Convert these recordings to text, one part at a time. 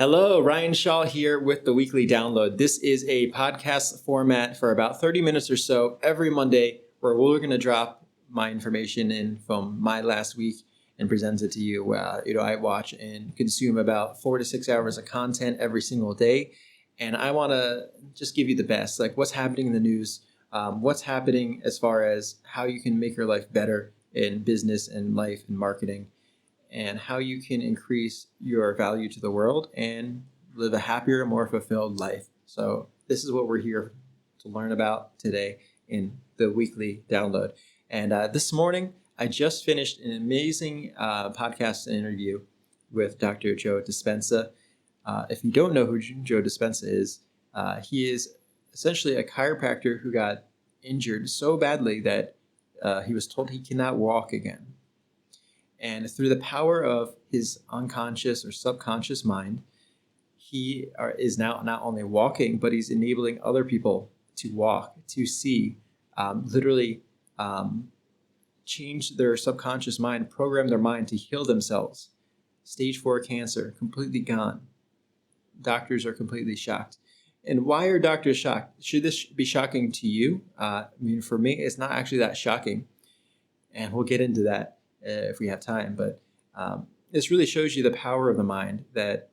Hello, Ryan Shaw here with the weekly download. This is a podcast format for about 30 minutes or so every Monday where we're going to drop my information in from my last week and present it to you. I watch and consume about 4 to 6 hours of content every single day. And I want to just give you the best, like what's happening in the news, what's happening as far as how you can make your life better in business and life and marketing, and how you can increase your value to the world and live a happier, more fulfilled life. So this is what we're here to learn about today in the weekly download. And this morning, I just finished an amazing podcast interview with Dr. Joe Dispenza. If you don't know who Joe Dispenza is, he is essentially a chiropractor who got injured so badly that he was told he cannot walk again. And through the power of his unconscious or subconscious mind, he is now not only walking, but he's enabling other people to walk, to see, literally change their subconscious mind, program their mind to heal themselves. Stage 4 cancer, completely gone. Doctors are completely shocked. And why are doctors shocked? Should this be shocking to you? For me, it's not actually that shocking. And we'll get into that if we have time. But this really shows you the power of the mind, that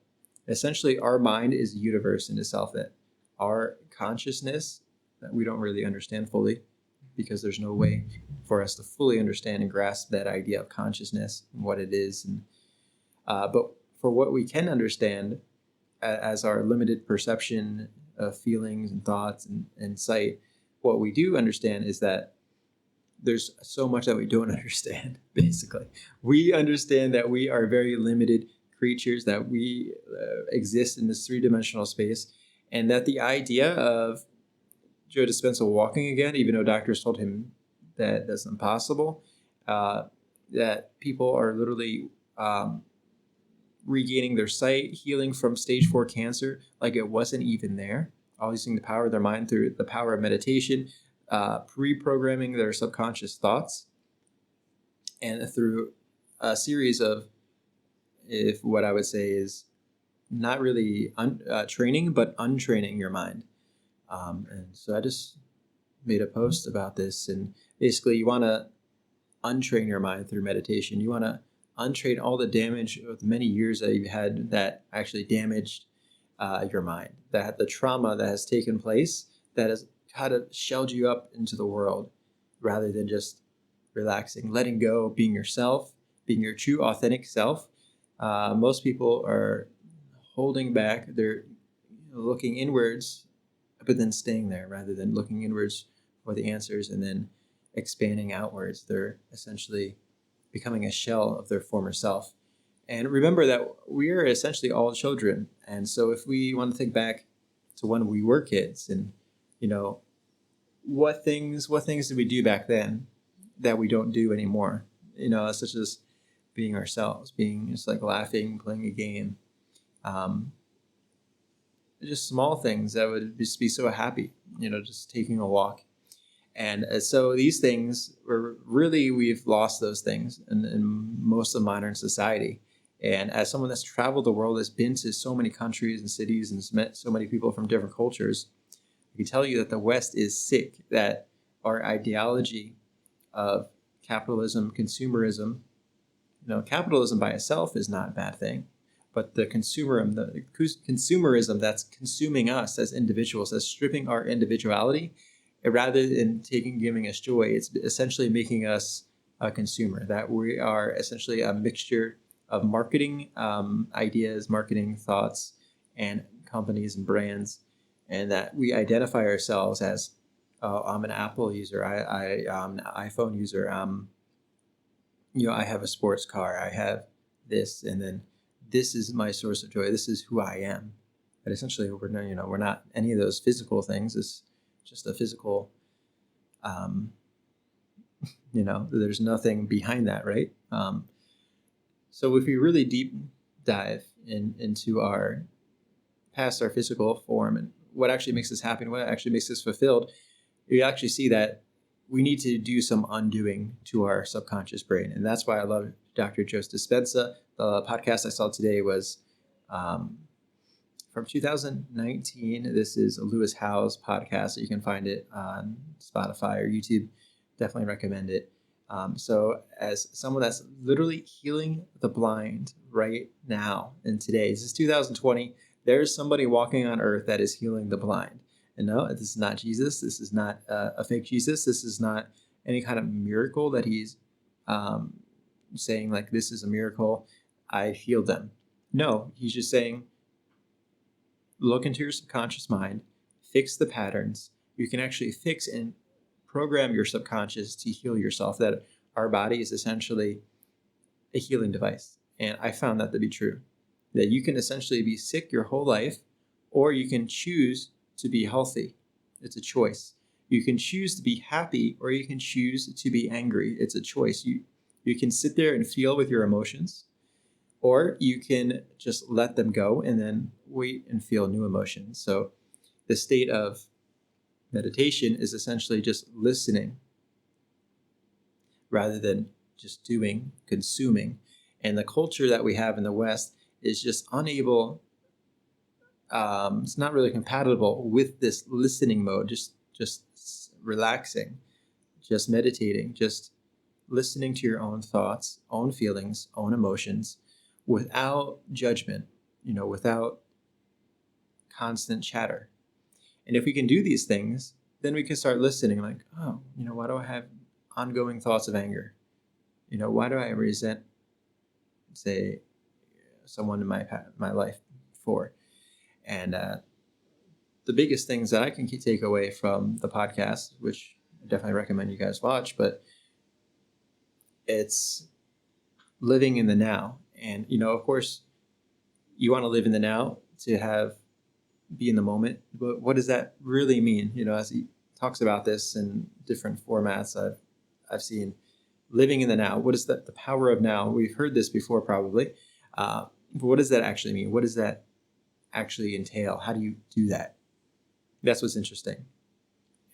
essentially our mind is a universe in itself, that our consciousness that we don't really understand fully, because there's no way for us to fully understand and grasp that idea of consciousness and what it is. And but for what we can understand as our limited perception of feelings and thoughts and sight, what we do understand is that there's so much that we don't understand, basically. We understand that we are very limited creatures, that we exist in this three-dimensional space, and that the idea of Joe Dispenza walking again, even though doctors told him that that's impossible, that people are literally regaining their sight, healing from stage 4 cancer like it wasn't even there, all using the power of their mind through the power of meditation, reprogramming their subconscious thoughts, and through a series of, if what I would say is not really training, but untraining your mind. And so I just made a post about this, and basically you want to untrain your mind through meditation. You want to untrain all the damage of many years that you've had that actually damaged your mind, that the trauma that has taken place that has kind of shelled you up into the world, rather than just relaxing, letting go, being yourself, being your true authentic self. Most people are holding back. They're looking inwards, but then staying there rather than looking inwards for the answers and then expanding outwards. They're essentially becoming a shell of their former self. And remember that we are essentially all children. And so if we want to think back to when we were kids, and what things did we do back then that we don't do anymore? Such as being ourselves, being just like laughing, playing a game, just small things that would just be so happy, just taking a walk. And so these things we've lost those things in most of modern society. And as someone that's traveled the world, has been to so many countries and cities and has met so many people from different cultures, I can tell you that the West is sick, that our ideology of capitalism, consumerism, capitalism by itself is not a bad thing, but the consumerism that's consuming us as individuals, that's stripping our individuality, rather than giving us joy, it's essentially making us a consumer, that we are essentially a mixture of marketing ideas, marketing thoughts, and companies and brands. And that we identify ourselves as, I'm an Apple user, I'm an iPhone user, I have a sports car, I have this, and then this is my source of joy, this is who I am. But essentially, we're not any of those physical things. It's just a physical, there's nothing behind that, right? So if we really deep dive into our past our physical form and what actually makes us happy and what actually makes us fulfilled, you actually see that we need to do some undoing to our subconscious brain. And that's why I love Dr. Joe Dispenza. The podcast I saw today was from 2019. This is a Lewis Howes podcast. You can find it on Spotify or YouTube. Definitely recommend it. So as someone that's literally healing the blind right now and today, this is 2020, there's somebody walking on earth that is healing the blind. And no, this is not Jesus. This is not a fake Jesus. This is not any kind of miracle that he's saying like, this is a miracle, I healed them. No, he's just saying, look into your subconscious mind, fix the patterns. You can actually fix and program your subconscious to heal yourself, that our body is essentially a healing device. And I found that to be true, that you can essentially be sick your whole life, or you can choose to be healthy. It's a choice. You can choose to be happy, or you can choose to be angry. It's a choice. You can sit there and feel with your emotions, or you can just let them go and then wait and feel new emotions. So the state of meditation is essentially just listening rather than just doing, consuming. And the culture that we have in the West is just unable, it's not really compatible with this listening mode, just relaxing, just meditating, just listening to your own thoughts, own feelings, own emotions, without judgment, without constant chatter. And if we can do these things, then we can start listening like, oh, why do I have ongoing thoughts of anger? Why do I resent, say, someone in my life for? And the biggest things that I can take away from the podcast, which I definitely recommend you guys watch, but it's living in the now. And, of course, you want to live in the now to be in the moment. But what does that really mean? As he talks about this in different formats I've seen, living in the now. What is the power of now? We've heard this before probably. But what does that actually mean? What does that actually entail? How do you do that? That's what's interesting.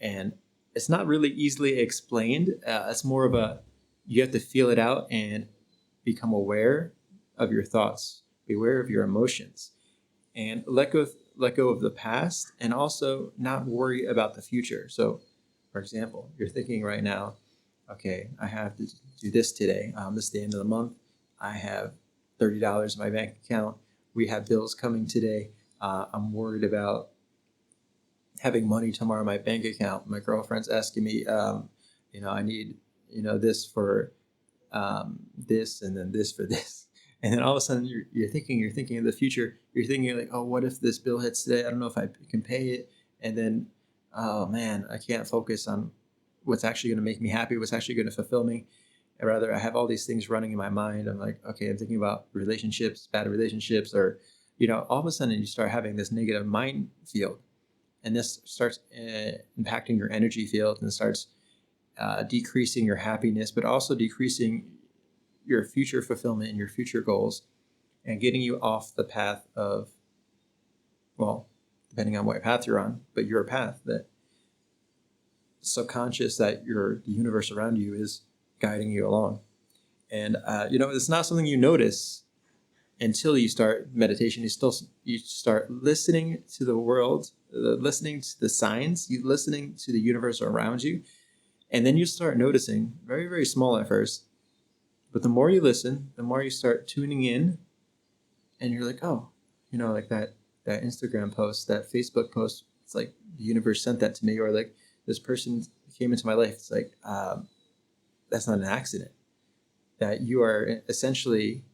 And it's not really easily explained. It's more of you have to feel it out and become aware of your thoughts, be aware of your emotions, and let go of the past, and also not worry about the future. So, for example, you're thinking right now, okay, I have to do this today. This is the end of the month. I have $30 in my bank account. We have bills coming today. I'm worried about having money tomorrow in my bank account. My girlfriend's asking me, I need, this for this, and then this for this. And then all of a sudden you're thinking of the future. You're thinking like, oh, what if this bill hits today? I don't know if I can pay it. And then, oh man, I can't focus on what's actually going to make me happy, what's actually going to fulfill me. And rather, I have all these things running in my mind. I'm like, okay, I'm thinking about relationships, bad relationships, or, all of a sudden you start having this negative mind field. And this starts impacting your energy field, and starts decreasing your happiness, but also decreasing your future fulfillment and your future goals, and getting you off the path of, well, depending on what path you're on, but your path, that subconscious, that the universe around you is guiding you along. And, it's not something you notice until you start meditation. You start listening to the world, listening to the signs, listening to the universe around you. And then you start noticing, very, very small at first, but the more you listen, the more you start tuning in, and you're like, oh, like that Instagram post, that Facebook post, it's like the universe sent that to me, or like this person came into my life. It's like, that's not an accident. That you are essentially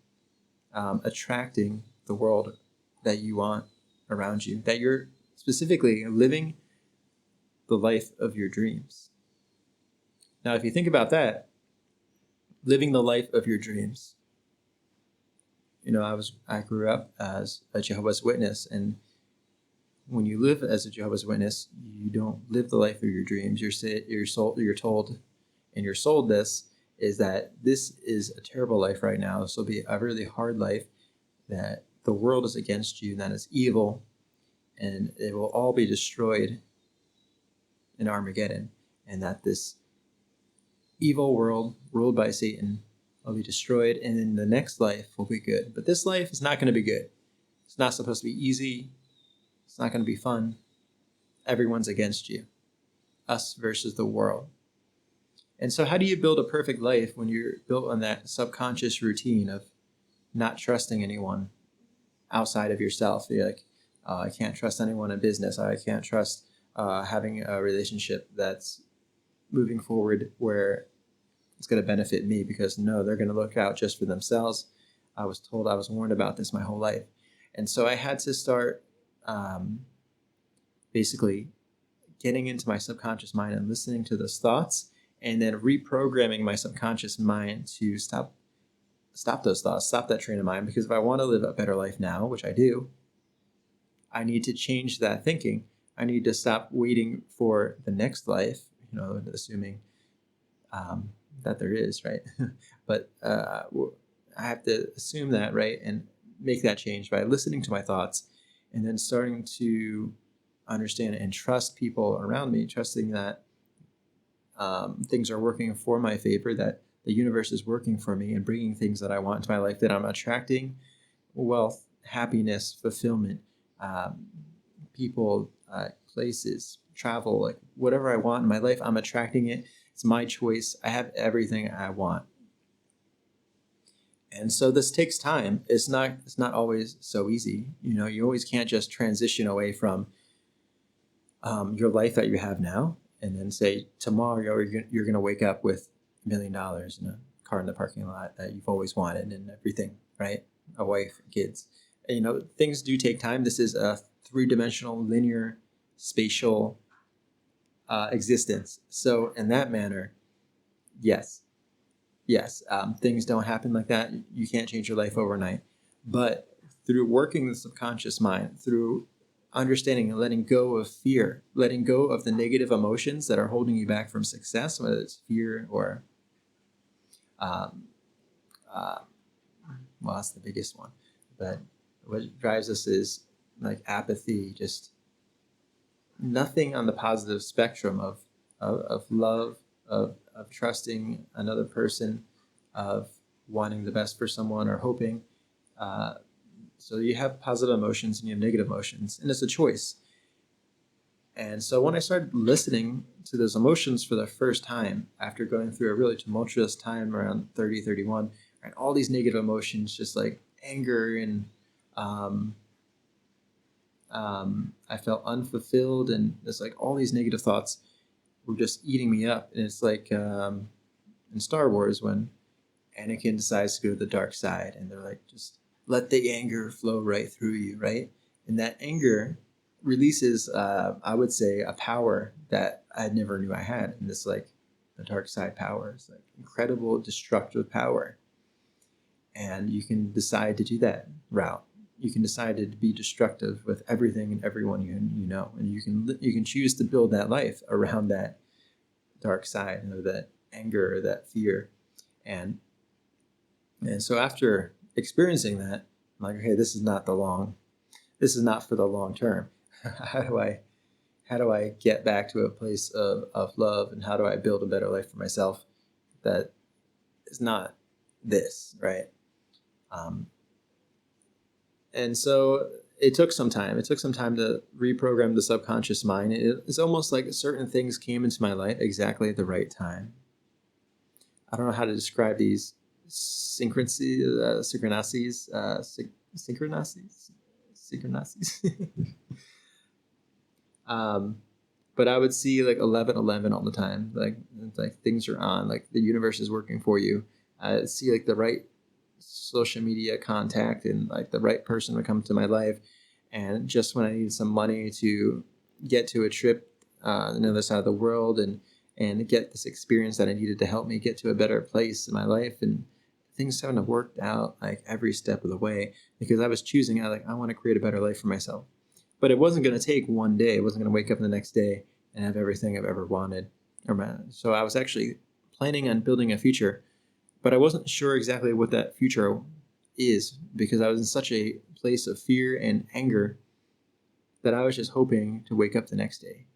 attracting the world that you want around you, that you're specifically living the life of your dreams. Now, if you think about that, living the life of your dreams, I grew up as a Jehovah's Witness, and when you live as a Jehovah's Witness, you don't live the life of your dreams. You're told, and you're sold this, is that this is a terrible life right now. This will be a really hard life, that the world is against you, that it's evil, and it will all be destroyed in Armageddon, and that this evil world ruled by Satan will be destroyed, and then the next life will be good. But this life is not going to be good. It's not supposed to be easy. It's not going to be fun. Everyone's against you. Us versus the world. And so how do you build a perfect life when you're built on that subconscious routine of not trusting anyone outside of yourself? You're like, I can't trust anyone in business. I can't trust having a relationship that's moving forward where it's going to benefit me, because no, they're going to look out just for themselves. I was warned about this my whole life. And so I had to start basically getting into my subconscious mind and listening to those thoughts, and then reprogramming my subconscious mind to stop those thoughts, stop that train of mind. Because if I want to live a better life now, which I do, I need to change that thinking. I need to stop waiting for the next life, assuming that there is, right? But I have to assume that, right? And make that change by listening to my thoughts, and then starting to understand and trust people around me, trusting that things are working for my favor, that the universe is working for me and bringing things that I want into my life, that I'm attracting wealth, happiness, fulfillment, people, places, travel, like whatever I want in my life, I'm attracting it. It's my choice. I have everything I want. And so this takes time. It's not always so easy. You always can't just transition away from your life that you have now, and then say tomorrow you're going to wake up with $1 million in a car in the parking lot that you've always wanted and everything, right? A wife, kids. Things do take time. This is a 3-dimensional, linear, spatial existence. So in that manner, yes, things don't happen like that. You can't change your life overnight. But through working the subconscious mind, through understanding and letting go of fear, letting go of the negative emotions that are holding you back from success, whether it's fear or, well, that's the biggest one. But what drives us is like apathy, just nothing on the positive spectrum of love, of trusting another person, of wanting the best for someone or hoping. So you have positive emotions and you have negative emotions, and it's a choice. And so when I started listening to those emotions for the first time, after going through a really tumultuous time around 30, 31, and all these negative emotions, just like anger and I felt unfulfilled, and it's like all these negative thoughts were just eating me up. And it's like in Star Wars when Anakin decides to go to the dark side, and they're like, just let the anger flow right through you, right? And that anger releases, I would say, a power that I never knew I had. And this, like, the dark side power is like incredible destructive power. And you can decide to do that route. You can decide to be destructive with everything and everyone you know, and you can choose to build that life around that dark side, or that anger, or that fear, and so after experiencing that, I'm like, okay, this is not for the long term. How do I get back to a place of love, and how do I build a better life for myself that is not this, right? And so it took some time. It took some time to reprogram the subconscious mind. It's almost like certain things came into my life exactly at the right time. I don't know how to describe these synchronicities. But I would see like 11:11 all the time. Like things are on. Like the universe is working for you. I see like the right social media contact, and like the right person would come to my life. And just when I needed some money to get to a trip on the other side of the world, and get this experience that I needed to help me get to a better place in my life, and things haven't have worked out like every step of the way, because I was choosing. I want to create a better life for myself, but it wasn't going to take one day. It wasn't going to wake up the next day and have everything I've ever wanted. So I was actually planning on building a future, but I wasn't sure exactly what that future is, because I was in such a place of fear and anger that I was just hoping to wake up the next day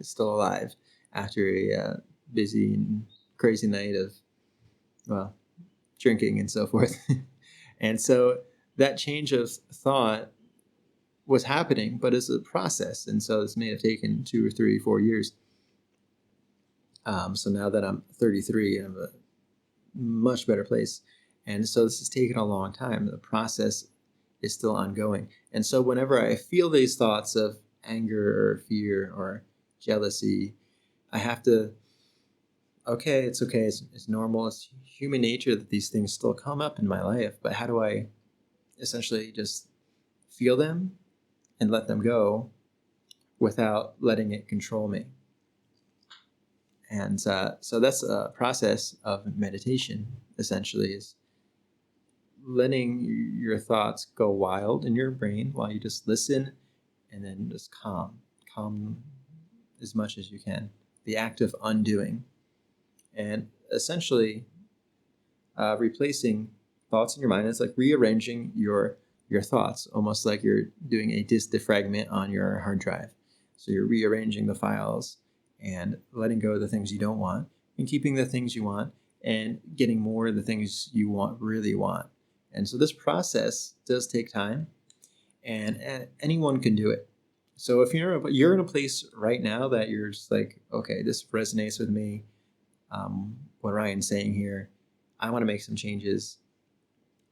still alive after a busy and crazy night of, well, drinking and so forth. And so that change of thought was happening, but it's a process. And so this may have taken 2 or 3, 4 years. So now that I'm 33, I'm a much better place. And so this has taken a long time. The process is still ongoing. And so whenever I feel these thoughts of anger or fear or jealousy, I have to, okay, it's normal, it's human nature that these things still come up in my life, but how do I essentially just feel them and let them go without letting it control me? And so that's a process of meditation, essentially, is letting your thoughts go wild in your brain while you just listen and then just calm as much as you can. The act of undoing. And essentially, replacing thoughts in your mind is like rearranging your thoughts, almost like you're doing a disk defragment on your hard drive. So you're rearranging the files and letting go of the things you don't want and keeping the things you want and getting more of the things you really want. And so this process does take time, and anyone can do it. So if you're in a place right now that you're just like, okay, this resonates with me, what Ryan's saying here, I want to make some changes.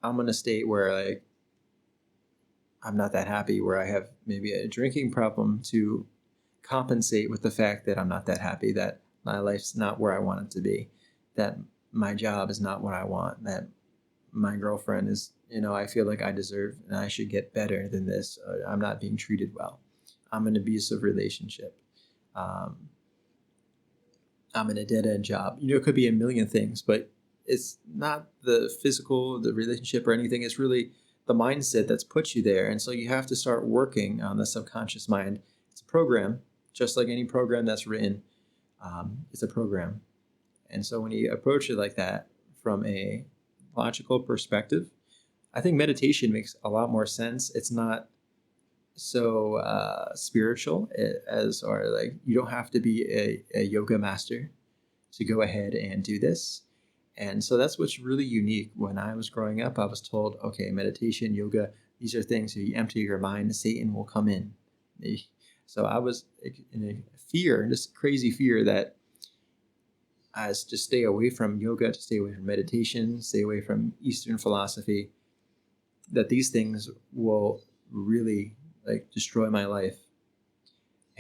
I'm in a state where like I'm not that happy, where I have maybe a drinking problem to compensate with the fact that I'm not that happy, that my life's not where I want it to be, that my job is not what I want, that my girlfriend is, I feel like I deserve and I should get better than this. I'm not being treated well. I'm in an abusive relationship. I'm in a dead-end job. It could be a million things, but it's not the physical, the relationship or anything. It's really the mindset that's put you there. And so you have to start working on the subconscious mind. It's a program, just like any program that's written. It's a program. And so when you approach it like that from a logical perspective, I think meditation makes a lot more sense. It's not so spiritual or like you don't have to be a yoga master to go ahead and do this. And so that's what's really unique. When I was growing up, I was told, okay, meditation, yoga, these are things, if you empty your mind, Satan will come in. So I was in a fear, this crazy fear that I was to stay away from yoga, to stay away from meditation, stay away from Eastern philosophy, that these things will really like destroy my life.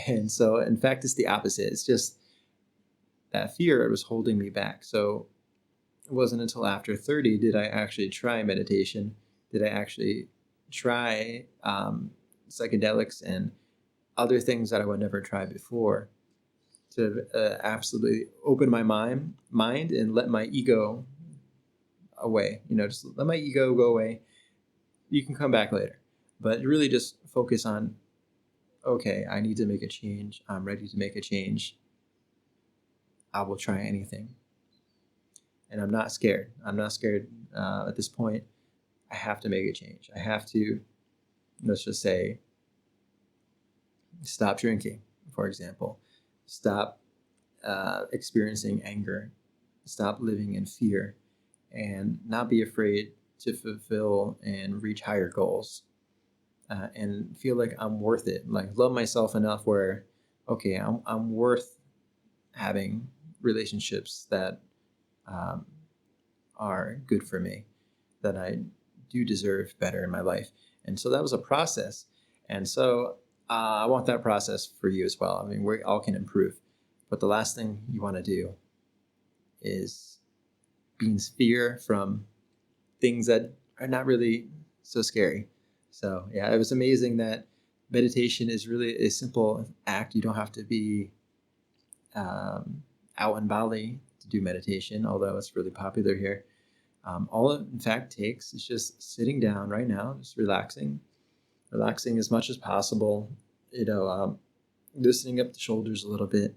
And so, in fact, it's the opposite. It's just that fear was holding me back. So it wasn't until after 30 did I actually try meditation, did I actually try psychedelics and other things that I would never try before, to absolutely open my mind and let my ego away. Just let my ego go away. You can come back later, but really just focus on, okay, I need to make a change. I'm ready to make a change. I will try anything. And I'm not scared. I'm not scared at this point. I have to make a change. I have to, let's just say, stop drinking, for example. Stop experiencing anger. Stop living in fear. And not be afraid to fulfill and reach higher goals. And feel like I'm worth it. Like love myself enough where, okay, I'm worth having relationships that are good for me, that I do deserve better in my life. And so that was a process. And so I want that process for you as well. I mean, we all can improve. But the last thing you want to do is be in fear from things that are not really so scary. So yeah, it was amazing that meditation is really a simple act. You don't have to be out in Bali to do meditation, although it's really popular here. All it in fact takes is just sitting down right now, just relaxing as much as possible, loosening up the shoulders a little bit,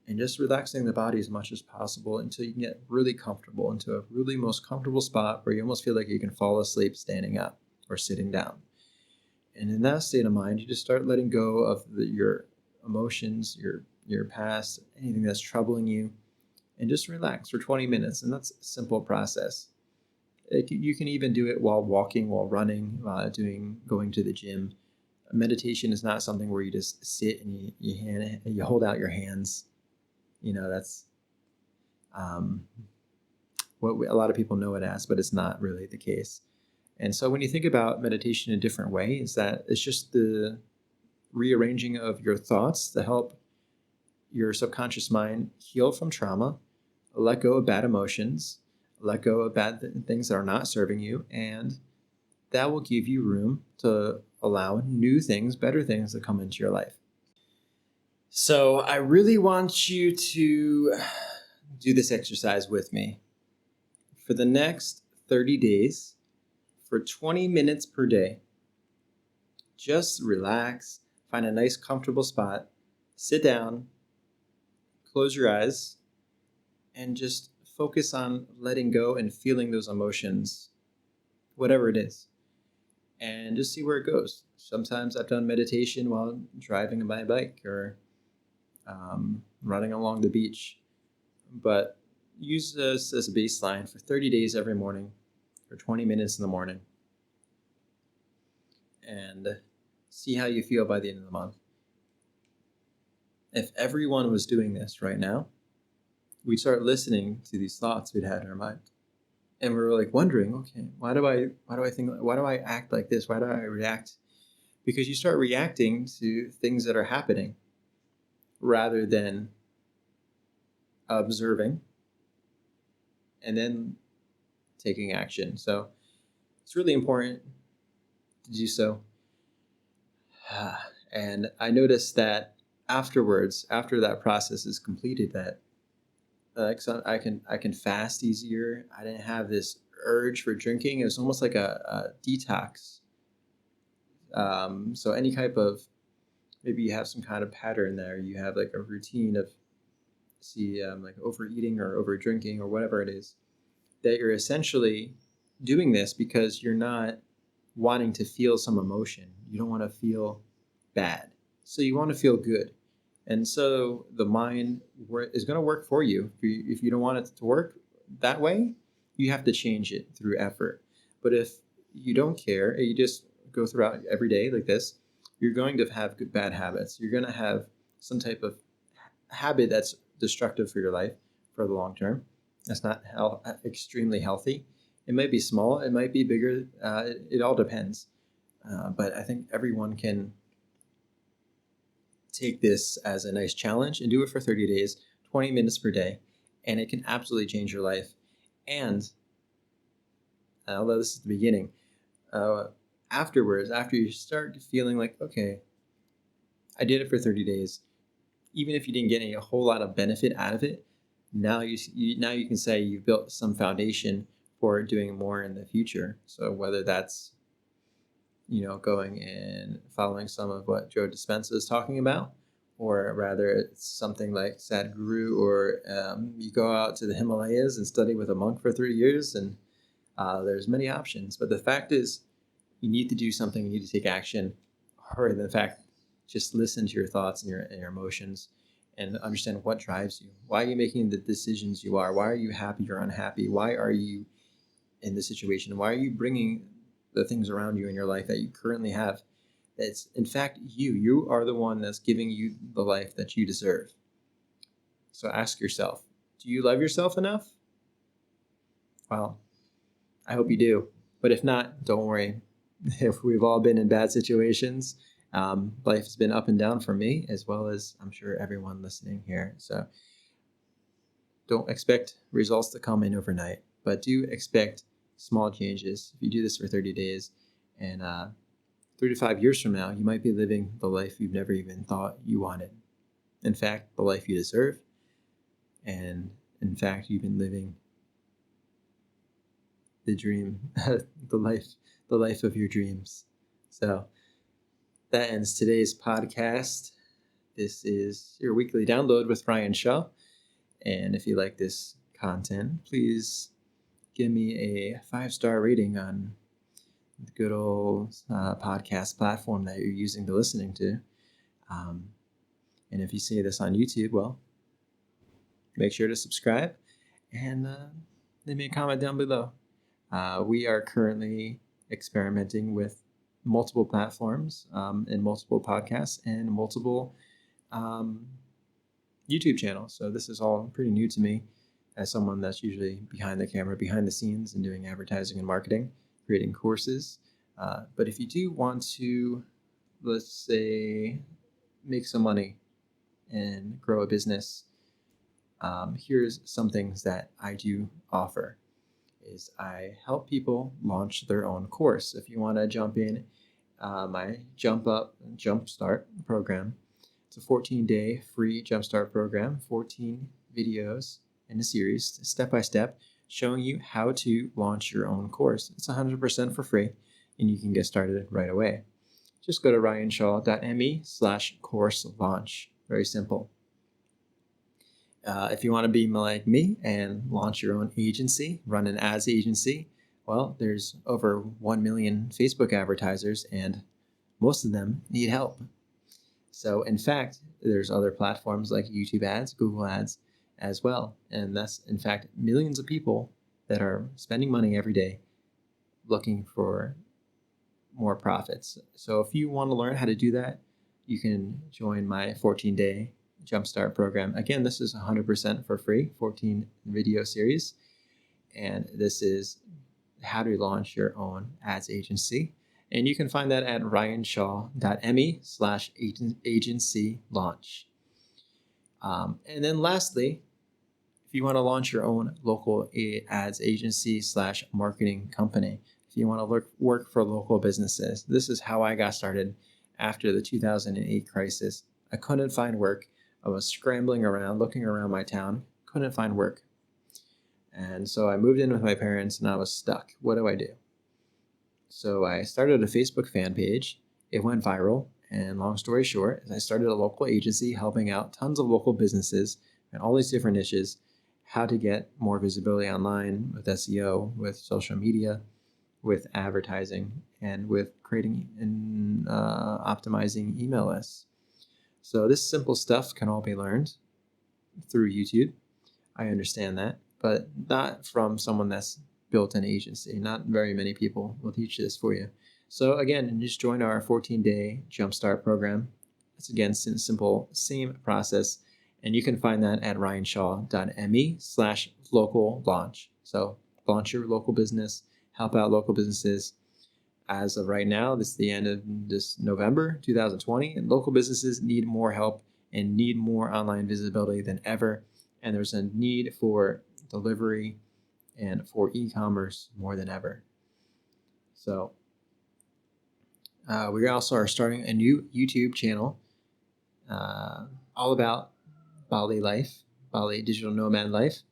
and just relaxing the body as much as possible until you can get really comfortable, into a really most comfortable spot where you almost feel like you can fall asleep standing up or sitting down. And in that state of mind, you just start letting go of your emotions, your past, anything that's troubling you, and just relax for 20 minutes. And that's a simple process. You can even do it while walking, while running, going to the gym. meditation is not something where you just sit and you hold out your hands. That's what a lot of people know it as, but it's not really the case. And so when you think about meditation in a different way, is that it's just the rearranging of your thoughts to help your subconscious mind heal from trauma, let go of bad emotions, let go of things that are not serving you, and that will give you room to allow new things, better things to come into your life. So I really want you to do this exercise with me. For the next 30 days, for 20 minutes per day, just relax, find a nice comfortable spot, sit down, close your eyes, and just focus on letting go and feeling those emotions, whatever it is, and just see where it goes. Sometimes I've done meditation while driving my bike or running along the beach, but use this as a baseline for 30 days every morning for 20 minutes in the morning, and see how you feel by the end of the month. If everyone was doing this right now, we'd start listening to these thoughts we'd had in our mind. And we were like wondering, okay, why do I act like this? Why do I react? Because you start reacting to things that are happening rather than observing and then taking action. So it's really important to do so. And I noticed that afterwards, after that process is completed, that so I can fast easier. I didn't have this urge for drinking. It was almost like a detox. So any type of, maybe you have some kind of pattern there. You have like a routine of like overeating or over drinking or whatever it is, that you're essentially doing this because you're not wanting to feel some emotion. You don't want to feel bad. So you want to feel good. And so the mind is going to work for you. If you don't want it to work that way, you have to change it through effort. But if you don't care, and you just go throughout every day like this, you're going to have bad habits. You're going to have some type of habit that's destructive for your life for the long term. That's not extremely healthy. It might be small. It might be bigger. It all depends. But I think everyone can take this as a nice challenge and do it for 30 days, 20 minutes per day, and it can absolutely change your life. And although this is the beginning, afterwards, after you start feeling like, okay, I did it for 30 days, even if you didn't get a whole lot of benefit out of it, now you can say you built some foundation for doing more in the future. So whether that's going and following some of what Joe Dispenza is talking about, or rather it's something like Sadhguru, or you go out to the Himalayas and study with a monk for 3 years, and there's many options. But the fact is, you need to do something, you need to take action, or in fact, just listen to your thoughts and your emotions and understand what drives you. Why are you making the decisions you are? Why are you happy or unhappy? Why are you in this situation? Why are you bringing the things around you in your life that you currently have? It's in fact you are the one that's giving you the life that you deserve. So ask yourself, do you love yourself enough? Well, I hope you do. But if not, don't worry. If we've all been in bad situations, life has been up and down for me, as well as I'm sure everyone listening here. So don't expect results to come in overnight, but do expect small changes. If you do this for 30 days, and 3 to 5 years from now, you might be living the life you've never even thought you wanted. In fact, the life you deserve. And in fact, you've been living the dream, the life of your dreams. So that ends today's podcast. This is your weekly download with Ryan Shaw. And if you like this content, please give me a 5-star rating on the good old podcast platform that you're using to listening to. And if you see this on YouTube, well, make sure to subscribe and leave me a comment down below. We are currently experimenting with multiple platforms and multiple podcasts and multiple YouTube channels. So this is all pretty new to me as someone that's usually behind the camera, behind the scenes, and doing advertising and marketing, creating courses. But if you do want to, let's say, make some money and grow a business, here's some things that I do offer. Is I help people launch their own course. If you want to jump in, my Jumpstart program. It's a 14-day free Jumpstart program, 14 videos in a series, step by step, showing you how to launch your own course. It's 100% for free, and you can get started right away. Just go to ryanshaw.me/course launch. Very simple. If you want to be like me and launch your own agency, run an ads agency, well, there's over 1 million Facebook advertisers, and most of them need help. So, in fact, there's other platforms like YouTube ads, Google ads as well. And that's, in fact, millions of people that are spending money every day looking for more profits. So if you want to learn how to do that, you can join my 14-day Jumpstart program. Again, this is 100% for free, 14 video series. And this is how to launch your own ads agency. And you can find that at ryanshaw.me/agency launch. And then lastly, if you want to launch your own local ads agency / marketing company, if you want to work for local businesses, this is how I got started after the 2008 crisis. I couldn't find work. I was scrambling around, looking around my town, couldn't find work. And so I moved in with my parents and I was stuck. What do I do? So I started a Facebook fan page. It went viral. And long story short, I started a local agency helping out tons of local businesses and all these different niches, how to get more visibility online with SEO, with social media, with advertising, and with creating and optimizing email lists. So this simple stuff can all be learned through YouTube. I understand that, but not from someone that's built an agency. Not very many people will teach this for you. So again, just join our 14-day Jumpstart program. It's again simple, same process. And you can find that at ryanshaw.me/local launch. So launch your local business, help out local businesses. As of right now, this is the end of this November 2020, and local businesses need more help and need more online visibility than ever. And there's a need for delivery and for e-commerce more than ever. So we also are starting a new YouTube channel all about Bali life, Bali digital nomad life,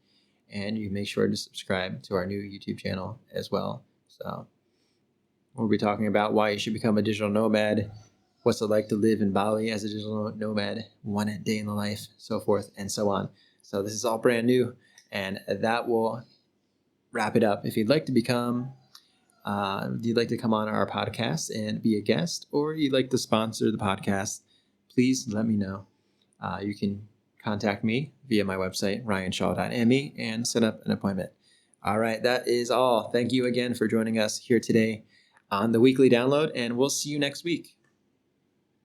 and you make sure to subscribe to our new YouTube channel as well. So we'll be talking about why you should become a digital nomad, what's it like to live in Bali as a digital nomad, one day in the life, so forth and so on. So this is all brand new, and that will wrap it up. If you'd like to come on our podcast and be a guest, or you'd like to sponsor the podcast, please let me know. You can contact me via my website, ryanshaw.me, and set up an appointment. All right, that is all. Thank you again for joining us here today on the weekly download, and we'll see you next week.